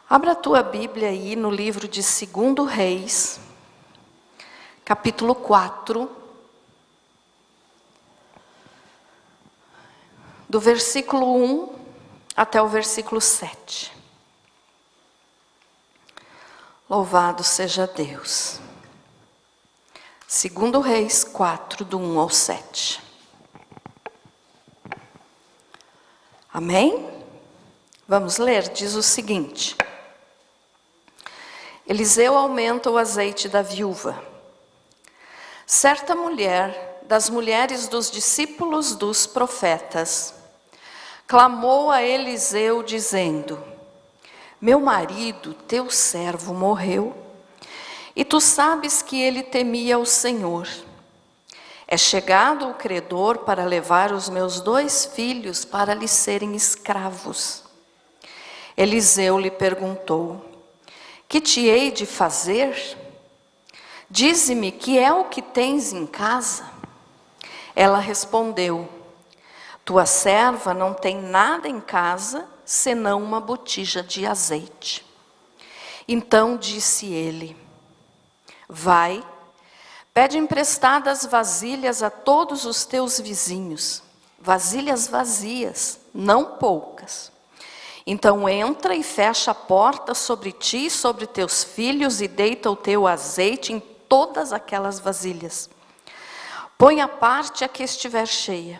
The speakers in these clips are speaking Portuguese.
Abra a tua Bíblia aí no livro de 2 Reis, capítulo 4, do versículo 1 até o versículo 7. Louvado seja Deus. 2 Reis 4, do 1 ao 7. Amém? Vamos ler, diz o seguinte: Eliseu aumenta o azeite da viúva. Certa mulher, das mulheres dos discípulos dos profetas, clamou a Eliseu dizendo: Meu marido, teu servo, morreu, e tu sabes que ele temia o Senhor. É chegado o credor para levar os meus 2 filhos para lhe serem escravos. Eliseu lhe perguntou: Que te hei de fazer? Dize-me, que é o que tens em casa? Ela respondeu: Tua serva não tem nada em casa, senão uma botija de azeite. Então disse ele: Vai, pede emprestadas vasilhas a todos os teus vizinhos, vasilhas vazias, não poucas. Então entra e fecha a porta sobre ti e sobre teus filhos e deita o teu azeite em todas aquelas vasilhas. Põe à parte a que estiver cheia.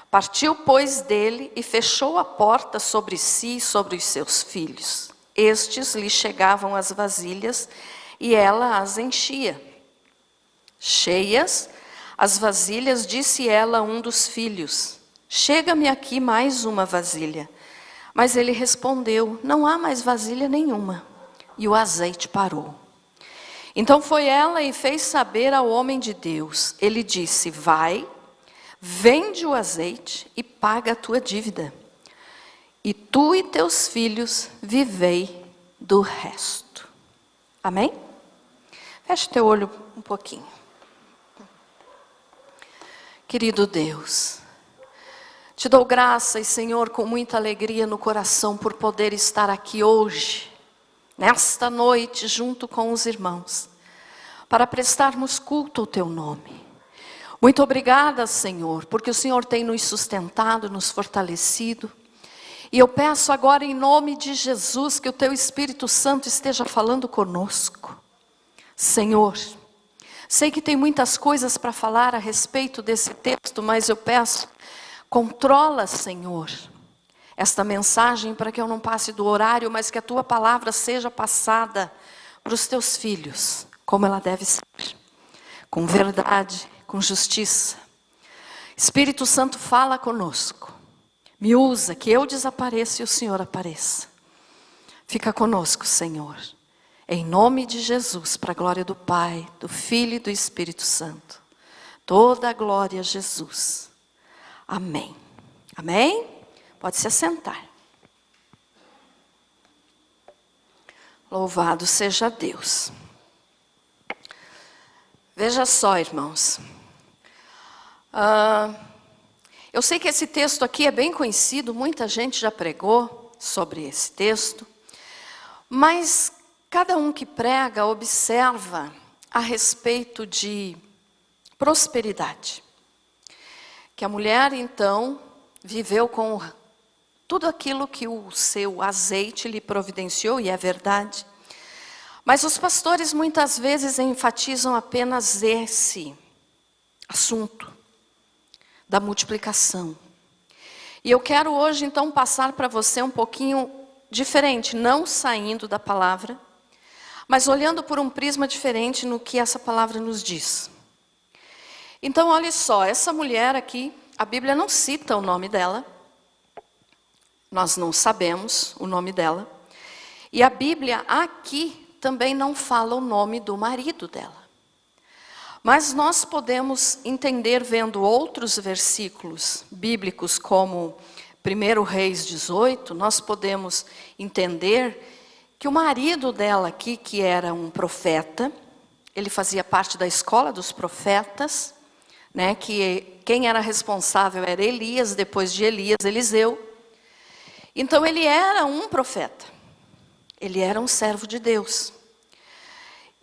Partiu, pois, dele e fechou a porta sobre si e sobre os seus filhos. Estes lhe chegavam as vasilhas e ela as enchia. Cheias as vasilhas, disse ela a um dos filhos: Chega-me aqui mais uma vasilha. Mas ele respondeu: Não há mais vasilha nenhuma. E o azeite parou. Então foi ela e fez saber ao homem de Deus. Ele disse: Vai, vende o azeite e paga a tua dívida. E tu e teus filhos vivei do resto. Amém? Feche teu olho um pouquinho. Querido Deus, te dou graças, Senhor, com muita alegria no coração por poder estar aqui hoje, nesta noite, junto com os irmãos, para prestarmos culto ao teu nome. Muito obrigada, Senhor, porque o Senhor tem nos sustentado, nos fortalecido. E eu peço agora em nome de Jesus que o teu Espírito Santo esteja falando conosco. Senhor, sei que tem muitas coisas para falar a respeito desse texto, mas eu peço: controla, Senhor, esta mensagem para que eu não passe do horário, mas que a tua palavra seja passada para os teus filhos, como ela deve ser, com verdade, com justiça. Espírito Santo, fala conosco, me usa, que eu desapareça e o Senhor apareça. Fica conosco, Senhor, em nome de Jesus, para a glória do Pai, do Filho e do Espírito Santo. Toda a glória a Jesus. Amém. Amém? Pode se assentar. Louvado seja Deus. Veja só, irmãos. Eu sei que esse texto aqui é bem conhecido, muita gente já pregou sobre esse texto, mas cada um que prega observa a respeito de prosperidade. Que a mulher, então, viveu com tudo aquilo que o seu azeite lhe providenciou, e é verdade. Mas os pastores muitas vezes enfatizam apenas esse assunto da multiplicação. E eu quero hoje, então, passar para você um pouquinho diferente, não saindo da palavra, mas olhando por um prisma diferente no que essa palavra nos diz. Então, olha só, essa mulher aqui, a Bíblia não cita o nome dela. Nós não sabemos o nome dela. E a Bíblia aqui também não fala o nome do marido dela. Mas nós podemos entender vendo outros versículos bíblicos, como 1 Reis 18, nós podemos entender que o marido dela aqui, que era um profeta, ele fazia parte da escola dos profetas, que quem era responsável era Elias, depois de Elias, Eliseu. Então ele era um profeta. Ele era um servo de Deus.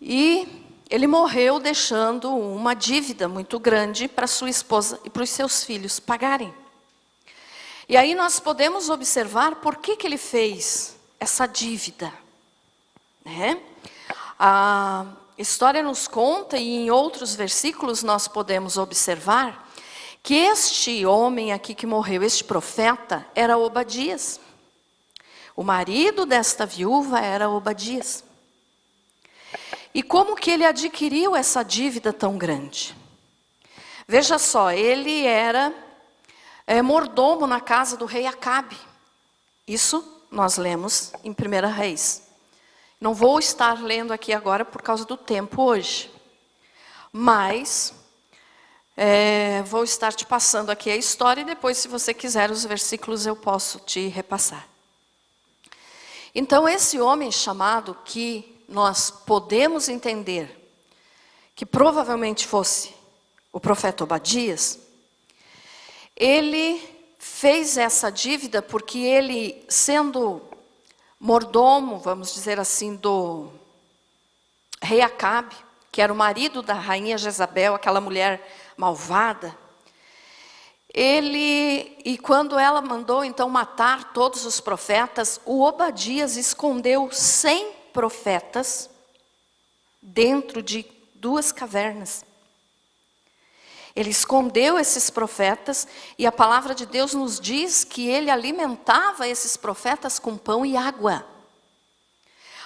E ele morreu deixando uma dívida muito grande para sua esposa e para os seus filhos pagarem. E aí nós podemos observar por que ele fez essa dívida, né? A história nos conta, e em outros versículos nós podemos observar, que este homem aqui que morreu, este profeta, era Obadias. O marido desta viúva era Obadias. E como que ele adquiriu essa dívida tão grande? Veja só, ele era mordomo na casa do rei Acabe. Isso nós lemos em 1 Reis. Não vou estar lendo aqui agora por causa do tempo hoje. Mas vou estar te passando aqui a história e depois, se você quiser, os versículos eu posso te repassar. Então, esse homem chamado, que nós podemos entender que provavelmente fosse o profeta Obadias, ele fez essa dívida porque ele, sendo mordomo, vamos dizer assim, do rei Acabe, que era o marido da rainha Jezabel, aquela mulher malvada, e quando ela mandou então matar todos os profetas, o Obadias escondeu 100 profetas dentro de 2 cavernas. Ele escondeu esses profetas e a palavra de Deus nos diz que ele alimentava esses profetas com pão e água.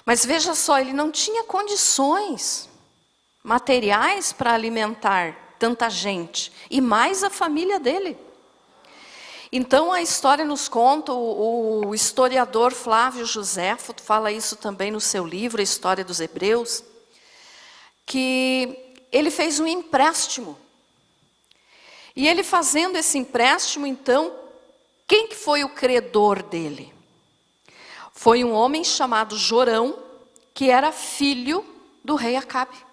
Mas veja só, ele não tinha condições materiais para alimentar tanta gente, e mais a família dele. Então a história nos conta, o historiador Flávio Joséfo fala isso também no seu livro, A História dos Hebreus, que ele fez um empréstimo. E ele fazendo esse empréstimo, então, quem que foi o credor dele? Foi um homem chamado Jorão, que era filho do rei Acabe.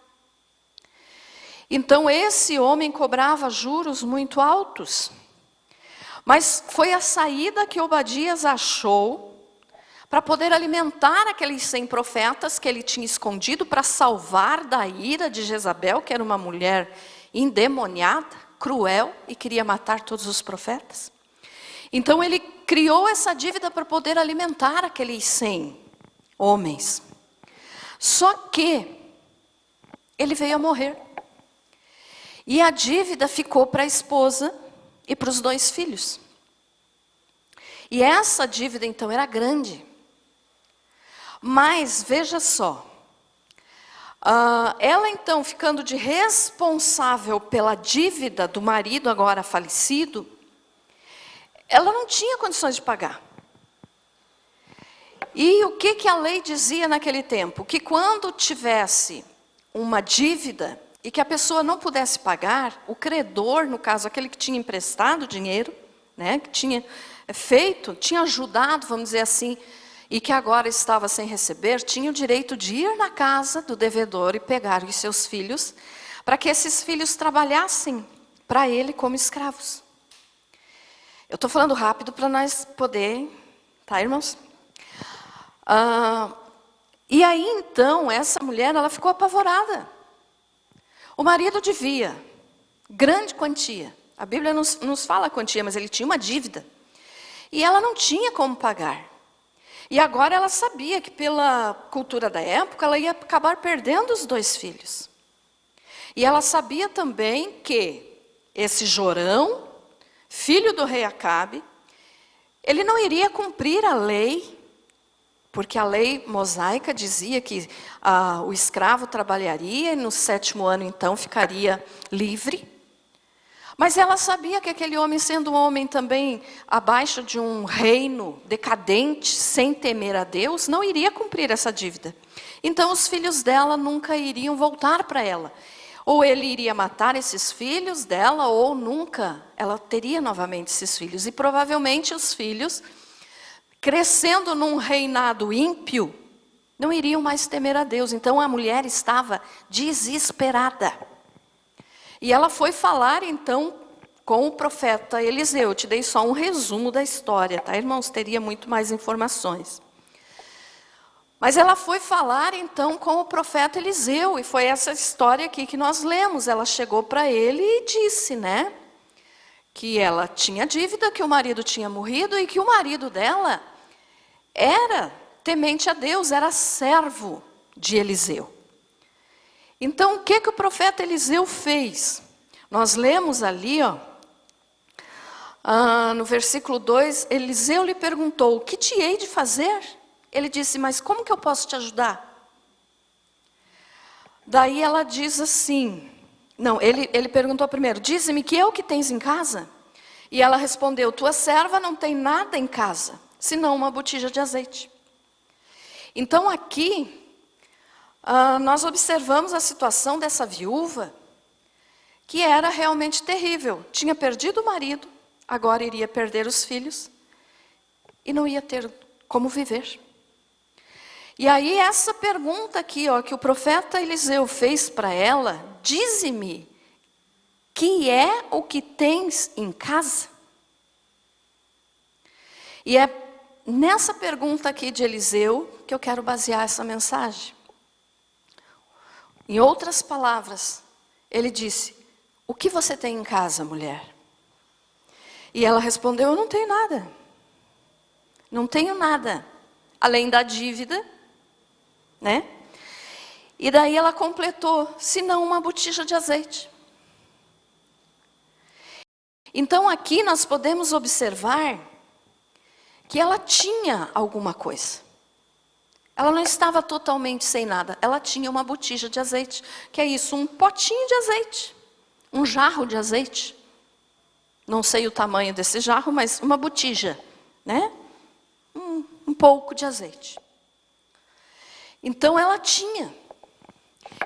Então esse homem cobrava juros muito altos. Mas foi a saída que Obadias achou para poder alimentar aqueles 100 profetas que ele tinha escondido para salvar da ira de Jezabel, que era uma mulher endemoniada, cruel e queria matar todos os profetas. Então ele criou essa dívida para poder alimentar aqueles 100 homens. Só que ele veio a morrer. E a dívida ficou para a esposa e para os 2 filhos. E essa dívida então era grande. Mas veja só, ela então ficando de responsável pela dívida do marido agora falecido, ela não tinha condições de pagar. E o que a lei dizia naquele tempo? Que quando tivesse uma dívida e que a pessoa não pudesse pagar, o credor, no caso aquele que tinha emprestado dinheiro, né, que tinha tinha ajudado, vamos dizer assim, e que agora estava sem receber, tinha o direito de ir na casa do devedor e pegar os seus filhos, para que esses filhos trabalhassem para ele como escravos. Eu estou falando rápido para nós poder, tá, irmãos? E aí então, essa mulher, ela ficou apavorada. O marido devia grande quantia. A Bíblia nos fala a quantia, mas ele tinha uma dívida. E ela não tinha como pagar. E agora ela sabia que pela cultura da época, ela ia acabar perdendo os 2 filhos. E ela sabia também que esse Jorão, filho do rei Acabe, ele não iria cumprir a lei, porque a lei mosaica dizia que o escravo trabalharia e no 7º ano então ficaria livre. Mas ela sabia que aquele homem, sendo um homem também abaixo de um reino decadente, sem temer a Deus, não iria cumprir essa dívida. Então os filhos dela nunca iriam voltar para ela. Ou ele iria matar esses filhos dela, ou nunca ela teria novamente esses filhos. E provavelmente os filhos, crescendo num reinado ímpio, não iriam mais temer a Deus. Então a mulher estava desesperada. E ela foi falar então com o profeta Eliseu. Eu te dei só um resumo da história, tá, irmãos? Teria muito mais informações. Mas ela foi falar então com o profeta Eliseu, e foi essa história aqui que nós lemos. Ela chegou para ele e disse, né, que ela tinha dívida, que o marido tinha morrido e que o marido dela era temente a Deus, era servo de Eliseu. Então, o que o profeta Eliseu fez? Nós lemos ali, no versículo 2, Eliseu lhe perguntou, o que te hei de fazer? Ele disse, mas como que eu posso te ajudar? Daí ela diz assim, não, ele perguntou primeiro, dize-me que é o que tens em casa? E ela respondeu, tua serva não tem nada em casa, senão uma botija de azeite. Então aqui, nós observamos a situação dessa viúva, que era realmente terrível. Tinha perdido o marido, agora iria perder os filhos, e não ia ter como viver. E aí essa pergunta aqui, que o profeta Eliseu fez para ela, dize-me, que é o que tens em casa? E é nessa pergunta aqui de Eliseu que eu quero basear essa mensagem. Em outras palavras, ele disse, o que você tem em casa, mulher? E ela respondeu, eu não tenho nada. Não tenho nada, além da dívida, né? E daí ela completou, senão uma botija de azeite. Então aqui nós podemos observar que ela tinha alguma coisa. Ela não estava totalmente sem nada, ela tinha uma botija de azeite. Que é isso? Um potinho de azeite, um jarro de azeite. Não sei o tamanho desse jarro, mas uma botija, né? Um pouco de azeite. Então ela tinha.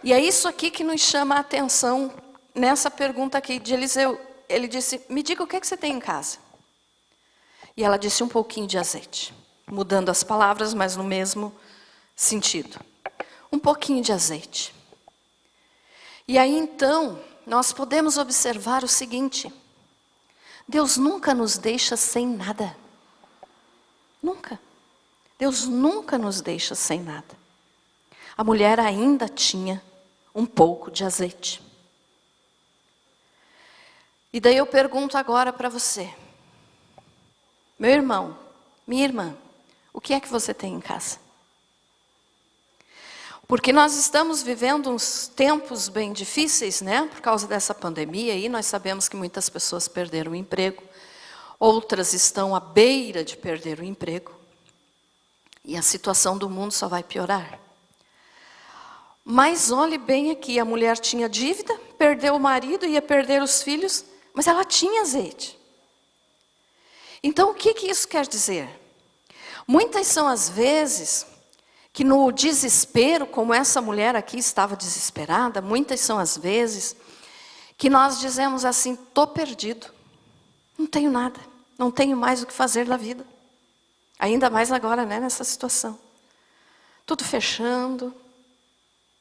E é isso aqui que nos chama a atenção nessa pergunta aqui de Eliseu. Ele disse, me diga o que você tem em casa. E ela disse um pouquinho de azeite. Mudando as palavras, mas no mesmo sentido. Um pouquinho de azeite. E aí então, nós podemos observar o seguinte. Deus nunca nos deixa sem nada. Nunca. Deus nunca nos deixa sem nada. A mulher ainda tinha um pouco de azeite. E daí eu pergunto agora para você. Meu irmão, minha irmã, o que é que você tem em casa? Porque nós estamos vivendo uns tempos bem difíceis, né? Por causa dessa pandemia aí, nós sabemos que muitas pessoas perderam o emprego. Outras estão à beira de perder o emprego. E a situação do mundo só vai piorar. Mas olhe bem aqui, a mulher tinha dívida, perdeu o marido, ia perder os filhos, mas ela tinha azeite. Então o que isso quer dizer? Muitas são as vezes que no desespero, como essa mulher aqui estava desesperada, muitas são as vezes que nós dizemos assim, estou perdido, não tenho nada, não tenho mais o que fazer da vida. Ainda mais agora, né, nessa situação. Tudo fechando,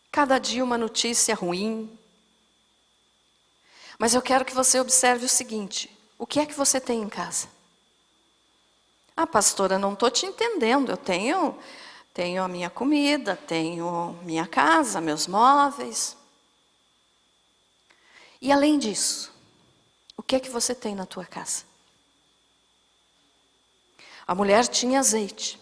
cada dia uma notícia ruim. Mas eu quero que você observe o seguinte, o que é que você tem em casa? Ah, pastora, não estou te entendendo, eu tenho a minha comida, tenho minha casa, meus móveis. E além disso, o que é que você tem na tua casa? A mulher tinha azeite.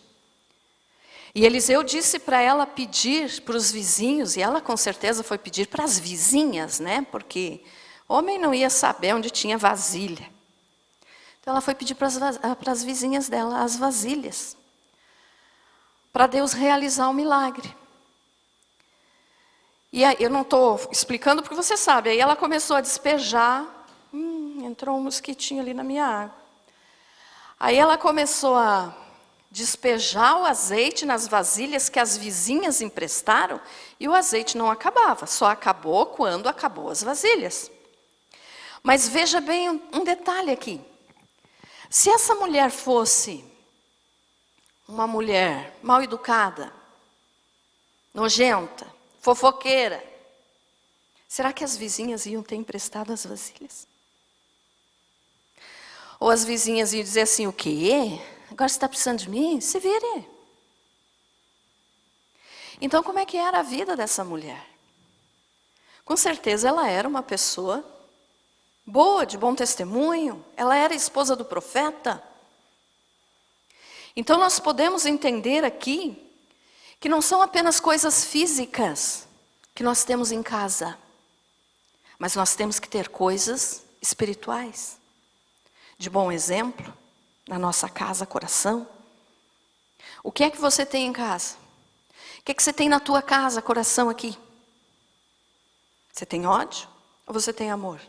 E Eliseu disse para ela pedir para os vizinhos, e ela com certeza foi pedir para as vizinhas, né? Porque homem não ia saber onde tinha vasilha. Então ela foi pedir para as vizinhas dela as vasilhas. Para Deus realizar um milagre. E aí, eu não estou explicando porque você sabe. Aí ela começou a despejar. Entrou um mosquitinho ali na minha água. Aí ela começou a despejar o azeite nas vasilhas que as vizinhas emprestaram. E o azeite não acabava. Só acabou quando acabou as vasilhas. Mas veja bem um detalhe aqui. Se essa mulher fosse uma mulher mal educada, nojenta, fofoqueira, será que as vizinhas iam ter emprestado as vasilhas? Ou as vizinhas iam dizer assim, o quê? Agora você está precisando de mim? Se vire. Então, como é que era a vida dessa mulher? Com certeza ela era uma pessoa boa, de bom testemunho. Ela era esposa do profeta. Então nós podemos entender aqui que não são apenas coisas físicas que nós temos em casa, mas nós temos que ter coisas espirituais. De bom exemplo, na nossa casa, coração. O que é que você tem em casa? O que é que você tem na tua casa, coração aqui? Você tem ódio ou você tem amor?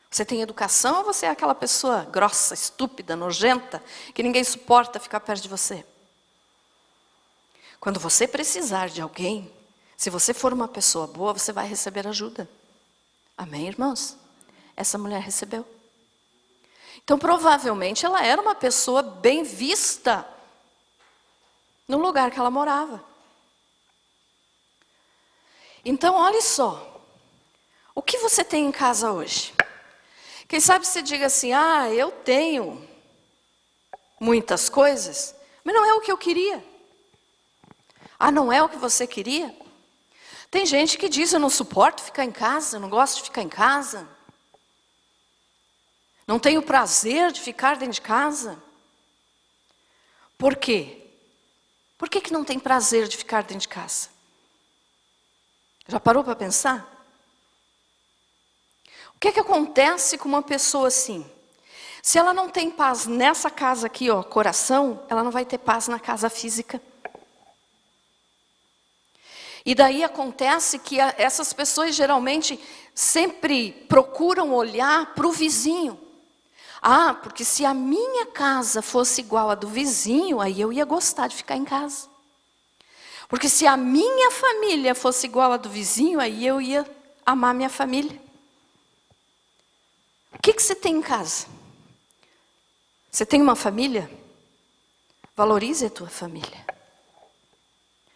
Você tem educação ou você é aquela pessoa grossa, estúpida, nojenta, que ninguém suporta ficar perto de você? Quando você precisar de alguém, se você for uma pessoa boa, você vai receber ajuda. Amém, irmãos? Essa mulher recebeu. Então, provavelmente, ela era uma pessoa bem vista no lugar que ela morava. Então, olhe só. O que você tem em casa hoje? Quem sabe você diga assim, eu tenho muitas coisas, mas não é o que eu queria. Não é o que você queria? Tem gente que diz, eu não suporto ficar em casa, eu não gosto de ficar em casa. Não tenho prazer de ficar dentro de casa. Por quê? Por que não tem prazer de ficar dentro de casa? Já parou para pensar? O que acontece com uma pessoa assim? Se ela não tem paz nessa casa aqui, coração, ela não vai ter paz na casa física. E daí acontece que essas pessoas geralmente sempre procuram olhar para o vizinho. Porque se a minha casa fosse igual à do vizinho, aí eu ia gostar de ficar em casa. Porque se a minha família fosse igual à do vizinho, aí eu ia amar minha família. O que você tem em casa? Você tem uma família? Valorize a tua família.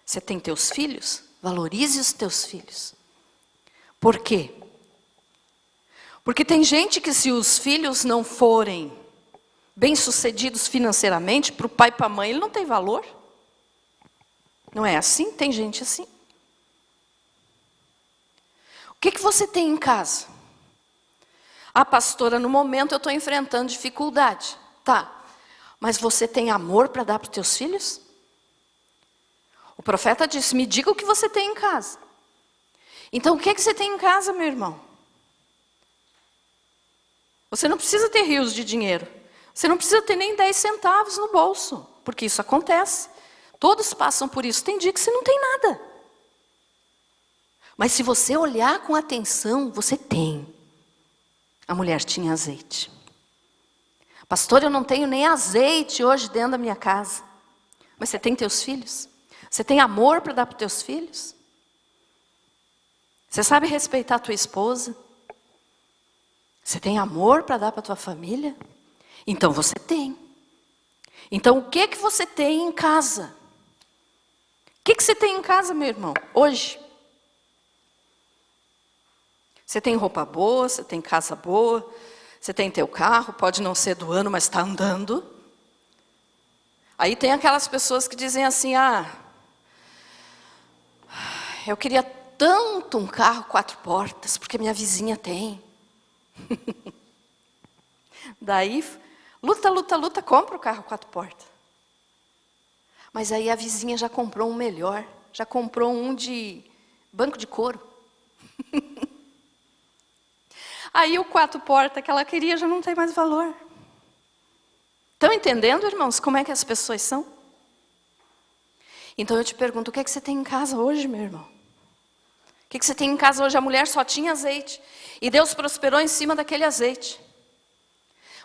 Você tem teus filhos? Valorize os teus filhos. Por quê? Porque tem gente que se os filhos não forem bem-sucedidos financeiramente, para o pai e para a mãe, ele não tem valor. Não é assim? Tem gente assim. O que você tem em casa? Pastora, no momento eu estou enfrentando dificuldade. Tá, mas você tem amor para dar para os teus filhos? O profeta disse, me diga o que você tem em casa. Então o que você tem em casa, meu irmão? Você não precisa ter rios de dinheiro. Você não precisa ter nem 10 centavos no bolso, porque isso acontece. Todos passam por isso. Tem dia que você não tem nada. Mas se você olhar com atenção, você tem. A mulher tinha azeite. Pastor, eu não tenho nem azeite hoje dentro da minha casa. Mas você tem teus filhos? Você tem amor para dar para os teus filhos? Você sabe respeitar a tua esposa? Você tem amor para dar para a tua família? Então você tem. Então o que você tem em casa? O que você tem em casa, meu irmão, hoje? Você tem roupa boa, você tem casa boa, você tem teu carro, pode não ser do ano, mas está andando. Aí tem aquelas pessoas que dizem assim, eu queria tanto um carro 4 portas, porque minha vizinha tem. Daí, luta, compra o carro 4 portas. Mas aí a vizinha já comprou um melhor, já comprou um de banco de couro. Aí o 4 portas que ela queria já não tem mais valor. Estão entendendo, irmãos, como é que as pessoas são? Então eu te pergunto, o que você tem em casa hoje, meu irmão? O que você tem em casa hoje? A mulher só tinha azeite. E Deus prosperou em cima daquele azeite.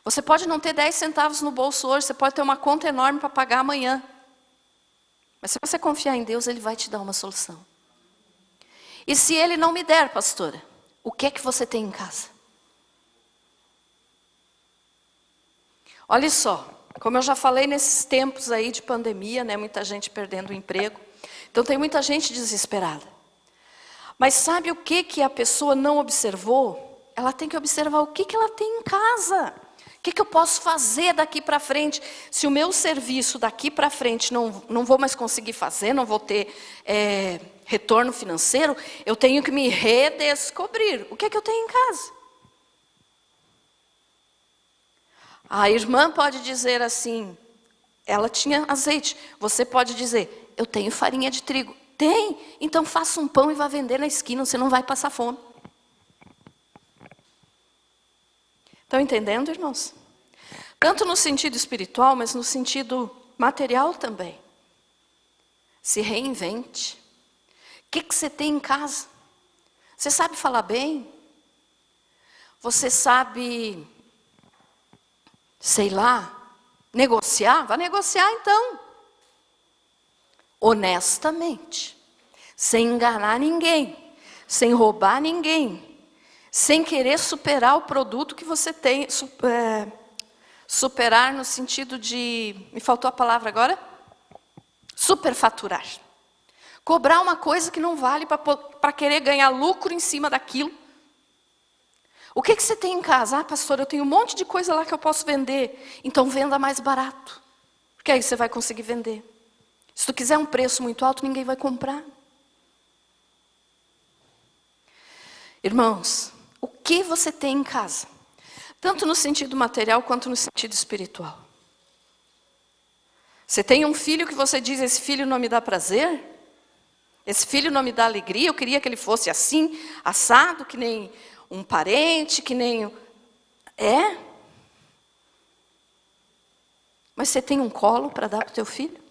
Você pode não ter 10 centavos no bolso hoje, você pode ter uma conta enorme para pagar amanhã. Mas se você confiar em Deus, Ele vai te dar uma solução. E se Ele não me der, pastora, o que é que você tem em casa? Olha só, como eu já falei nesses tempos aí de pandemia, muita gente perdendo o emprego. Então tem muita gente desesperada. Mas sabe o que a pessoa não observou? Ela tem que observar o que ela tem em casa. que eu posso fazer daqui para frente? Se o meu serviço daqui para frente não vou mais conseguir fazer, não vou ter retorno financeiro, eu tenho que me redescobrir. O que é que eu tenho em casa? A irmã pode dizer assim, ela tinha azeite. Você pode dizer, eu tenho farinha de trigo. Tem? Então faça um pão e vá vender na esquina, você não vai passar fome. Estão entendendo, irmãos? Tanto no sentido espiritual, mas no sentido material também. Se reinvente. O que você tem em casa? Você sabe falar bem? Você sabe, sei lá, negociar? Vá negociar então. Honestamente. Sem enganar ninguém. Sem roubar ninguém. Sem querer superar o produto que você tem. Superar no sentido de... Me faltou a palavra agora? Superfaturar. Cobrar uma coisa que não vale para querer ganhar lucro em cima daquilo. O que você tem em casa? Ah, pastor, eu tenho um monte de coisa lá que eu posso vender. Então venda mais barato. Porque aí você vai conseguir vender. Se tu quiser um preço muito alto, ninguém vai comprar. Irmãos, o que você tem em casa? Tanto no sentido material quanto no sentido espiritual. Você tem um filho que você diz, esse filho não me dá prazer? Esse filho não me dá alegria? Eu queria que ele fosse assim, assado, que nem um parente, que nem... Mas você tem um colo para dar para o teu filho?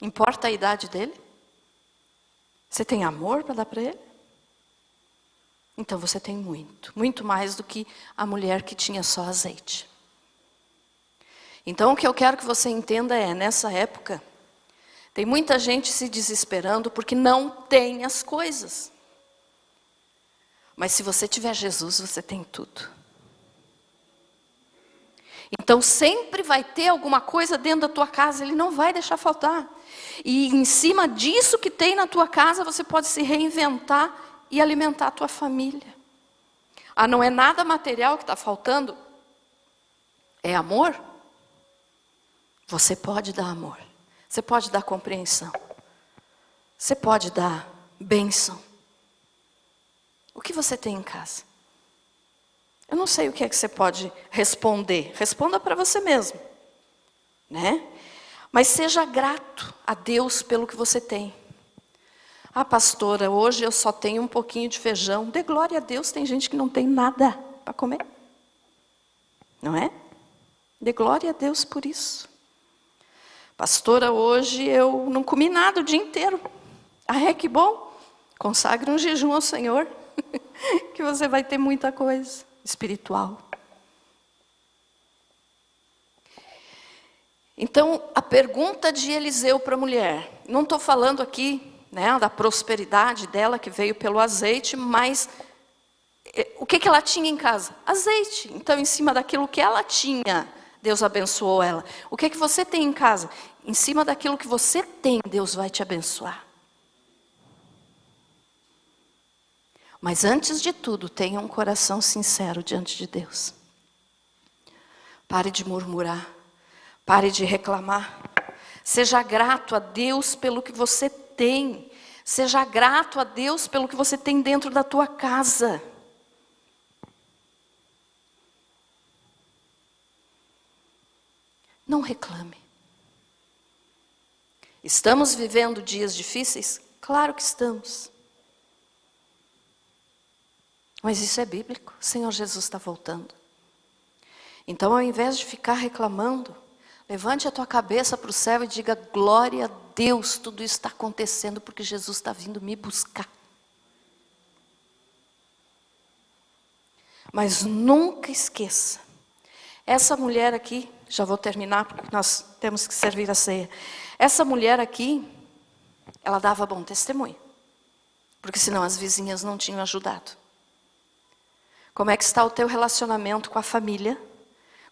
Importa a idade dele? Você tem amor para dar para ele? Então você tem muito, muito mais do que a mulher que tinha só azeite. Então o que eu quero que você entenda é, nessa época, tem muita gente se desesperando porque não tem as coisas. Mas se você tiver Jesus, você tem tudo. Então sempre vai ter alguma coisa dentro da tua casa, Ele não vai deixar faltar. E em cima disso que tem na tua casa, você pode se reinventar e alimentar a tua família. Ah, não é nada material que está faltando? É amor? Você pode dar amor. Você pode dar compreensão. Você pode dar bênção. O que você tem em casa? Eu não sei o que é que você pode responder. Responda para você mesmo, né? Mas seja grato a Deus pelo que você tem. Ah, pastora, hoje eu só tenho um pouquinho de feijão. Dê glória a Deus, tem gente que não tem nada para comer. Não é? Dê glória a Deus por isso. Pastora, hoje eu não comi nada o dia inteiro. Ah, é que bom. Consagre um jejum ao Senhor, que você vai ter muita coisa espiritual. Então, a pergunta de Eliseu para a mulher, não estou falando aqui, né, da prosperidade dela que veio pelo azeite, mas o que ela tinha em casa? Azeite. Então, em cima daquilo que ela tinha, Deus abençoou ela. O que você tem em casa? Em cima daquilo que você tem, Deus vai te abençoar. Mas antes de tudo, tenha um coração sincero diante de Deus. Pare de murmurar. Pare de reclamar. Seja grato a Deus pelo que você tem. Seja grato a Deus pelo que você tem dentro da tua casa. Não reclame. Estamos vivendo dias difíceis? Claro que estamos. Mas isso é bíblico. O Senhor Jesus está voltando. Então, ao invés de ficar reclamando, levante a tua cabeça para o céu e diga, glória a Deus, tudo isso está acontecendo porque Jesus está vindo me buscar. Mas nunca esqueça, essa mulher aqui, já vou terminar porque nós temos que servir a ceia. Essa mulher aqui, ela dava bom testemunho, porque senão as vizinhas não tinham ajudado. Como é que está o teu relacionamento com a família,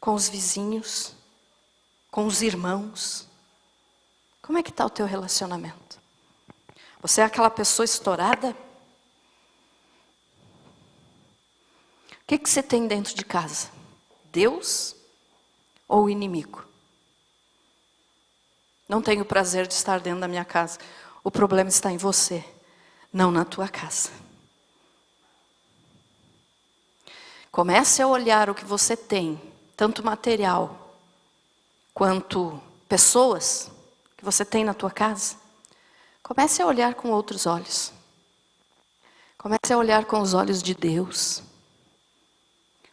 com os vizinhos, com os irmãos? Como é que está o teu relacionamento? Você é aquela pessoa estourada? O que você tem dentro de casa? Deus ou o inimigo? Não tenho prazer de estar dentro da minha casa. O problema está em você, não na tua casa. Comece a olhar o que você tem, tanto material quanto pessoas que você tem na tua casa. Comece a olhar com outros olhos. Comece a olhar com os olhos de Deus.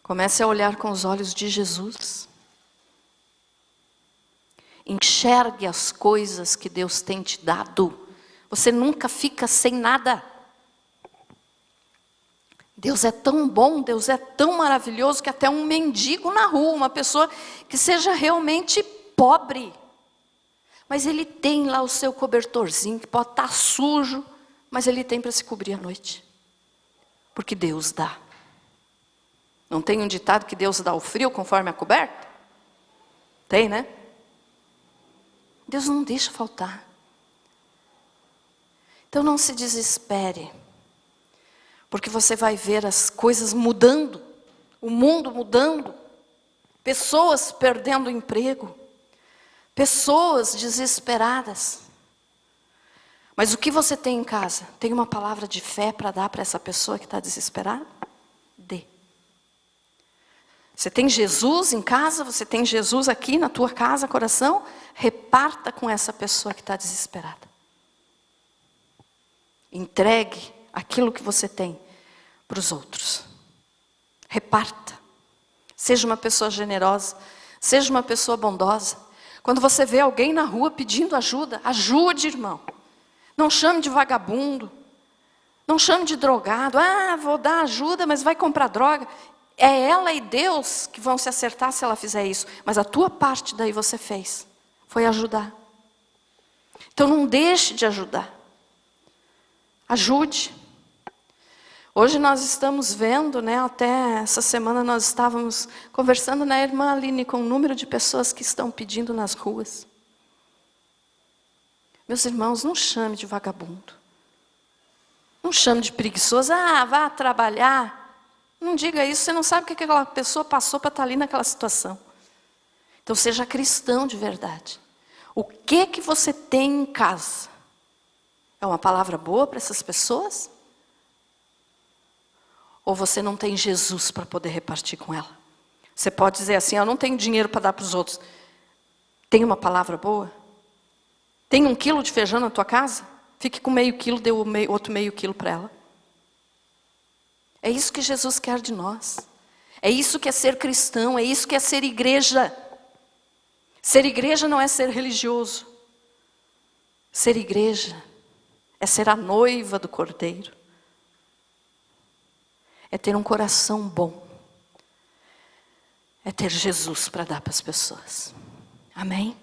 Comece a olhar com os olhos de Jesus. Enxergue as coisas que Deus tem te dado. Você nunca fica sem nada. Deus é tão bom, Deus é tão maravilhoso que até um mendigo na rua, uma pessoa que seja realmente pobre, mas ele tem lá o seu cobertorzinho, que pode estar sujo, mas ele tem para se cobrir à noite. Porque Deus dá. Não tem um ditado que Deus dá o frio conforme a coberta? Tem, né? Deus não deixa faltar. Então não se desespere, porque você vai ver as coisas mudando, o mundo mudando, pessoas perdendo o emprego, pessoas desesperadas. Mas o que você tem em casa? Tem uma palavra de fé para dar para essa pessoa que está desesperada? Dê. Você tem Jesus em casa? Você tem Jesus aqui na tua casa, coração? Reparta com essa pessoa que está desesperada. Entregue aquilo que você tem para os outros. Reparta. Seja uma pessoa generosa. Seja uma pessoa bondosa. Quando você vê alguém na rua pedindo ajuda, ajude, irmão. Não chame de vagabundo. Não chame de drogado. Ah, vou dar ajuda, mas vai comprar droga. É ela e Deus que vão se acertar se ela fizer isso. Mas a tua parte daí você fez. Foi ajudar. Então não deixe de ajudar. Ajude. Hoje nós estamos vendo, né, até essa semana nós estávamos conversando, né, irmã Aline, com o número de pessoas que estão pedindo nas ruas. Meus irmãos, não chame de vagabundo. Não chame de preguiçoso. Ah, vá trabalhar. Não diga isso, você não sabe o que aquela pessoa passou para estar ali naquela situação. Então seja cristão de verdade. O que você tem em casa? É uma palavra boa para essas pessoas? Ou você não tem Jesus para poder repartir com ela? Você pode dizer assim, eu não tenho dinheiro para dar para os outros. Tem uma palavra boa? Tem 1 quilo de feijão na tua casa? Fique com meio quilo, dê outro meio quilo para ela. É isso que Jesus quer de nós. É isso que é ser cristão, é isso que é ser igreja. Ser igreja não é ser religioso. Ser igreja é ser a noiva do Cordeiro. É ter um coração bom. É ter Jesus para dar para as pessoas. Amém?